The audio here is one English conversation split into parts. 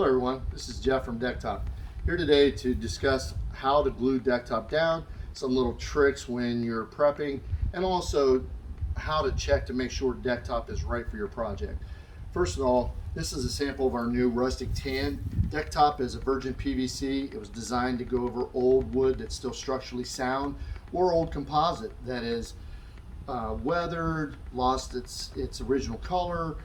Hello everyone, this is Jeff from Decktop. Here today to discuss how to glue Decktop down, some little tricks when you're prepping, and also how to check to make sure Decktop is right for your project. First of all, this is a sample of our new rustic tan. Decktop is a virgin PVC. It was designed to go over old wood that's still structurally sound, or old composite that is weathered, lost its original color,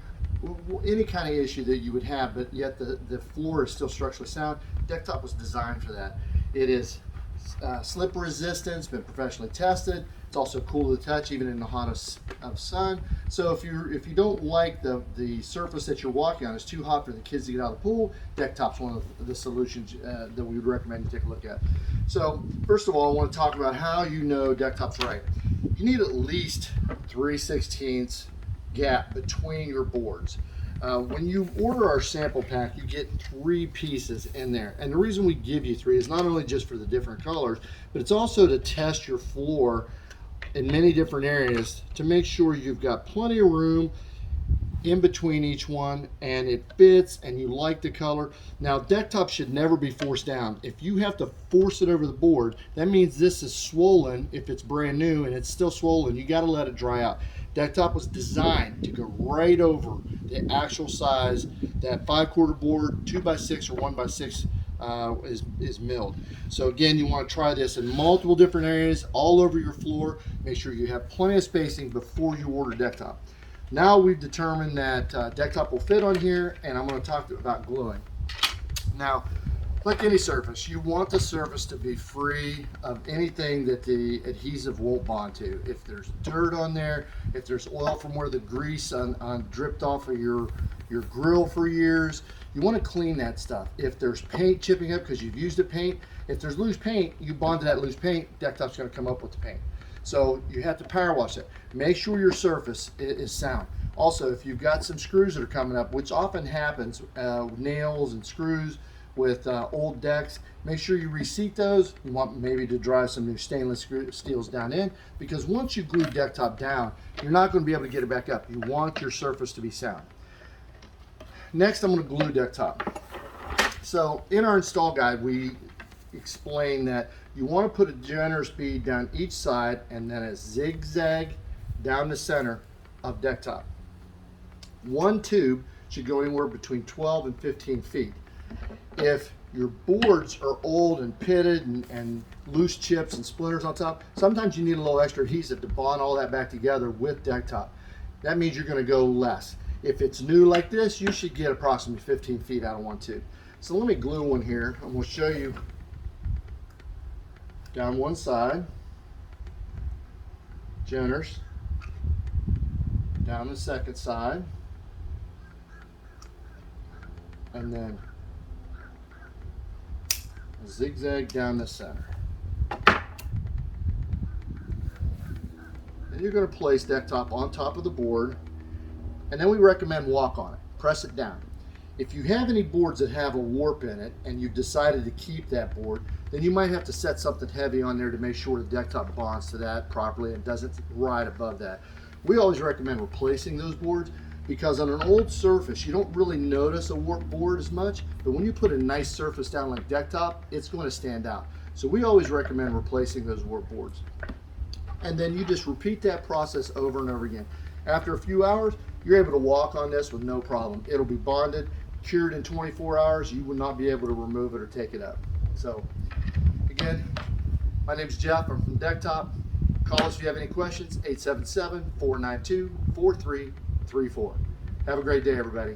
any kind of issue that you would have, but yet the floor is still structurally sound. Decktop was designed for that. It is slip resistant, it's been professionally tested. It's also cool to touch even in the hottest of sun. So if you don't like the surface that you're walking on, it's too hot for the kids to get out of the pool, Decktop's one of the solutions that we would recommend you take a look at. So first of all, I want to talk about how you know Decktop's right. You need at least 3/16 gap between your boards. When you order our sample pack, you get 3 pieces in there. And the reason we give you 3 is not only just for the different colors, but it's also to test your floor in many different areas to make sure you've got plenty of room in between each one and it fits and you like the color. Now, Decktop should never be forced down. If you have to force it over the board, that means this is swollen. If it's brand new and it's still swollen, you got to let it dry out. Decktop was designed to go right over the actual size. That 5/4 board, 2x6 or 1x6 is milled. So again, you want to try this in multiple different areas all over your floor. Make sure you have plenty of spacing before you order Decktop. Now we've determined that Decktop will fit on here, and I'm going to talk about gluing. Now, like any surface, you want the surface to be free of anything that the adhesive won't bond to. If there's dirt on there, if there's oil from where the grease dripped off of your grill for years, you want to clean that stuff. If there's paint chipping up because you've used the paint, if there's loose paint, you bond to that loose paint, Decktop's going to come up with the paint. So you have to power wash it. Make sure your surface is sound. Also, if you've got some screws that are coming up, which often happens, nails and screws with old decks, make sure you reseat those. You want maybe to drive some new stainless steels down in, because once you glue Decktop down, you're not going to be able to get it back up. You want your surface to be sound. Next, I'm going to glue Decktop. So in our install guide, we explain that you want to put a generous bead down each side and then a zigzag down the center of Decktop. One tube should go anywhere between 12 and 15 feet. If your boards are old and pitted and loose chips and splinters on top, sometimes you need a little extra adhesive to bond all that back together with Decktop. That means you're going to go less. If it's new like this, you should get approximately 15 feet out of one tube. So let me glue one here. I'm going to show you down one side, generous, down the second side, and then a zigzag down the center. Then you're going to place Decktop on top of the board, and then we recommend walk on it. Press it down. If you have any boards that have a warp in it and you've decided to keep that board, then you might have to set something heavy on there to make sure the Decktop bonds to that properly and doesn't ride above that. We always recommend replacing those boards because on an old surface, you don't really notice a warped board as much, but when you put a nice surface down like Decktop, it's going to stand out. So we always recommend replacing those warped boards. And then you just repeat that process over and over again. After a few hours, you're able to walk on this with no problem. It'll be bonded, cured in 24 hours. You will not be able to remove it or take it up. So again, my name is Jeff. I'm from Decktop. Call us if you have any questions, 877-492-4334. Have a great day, everybody.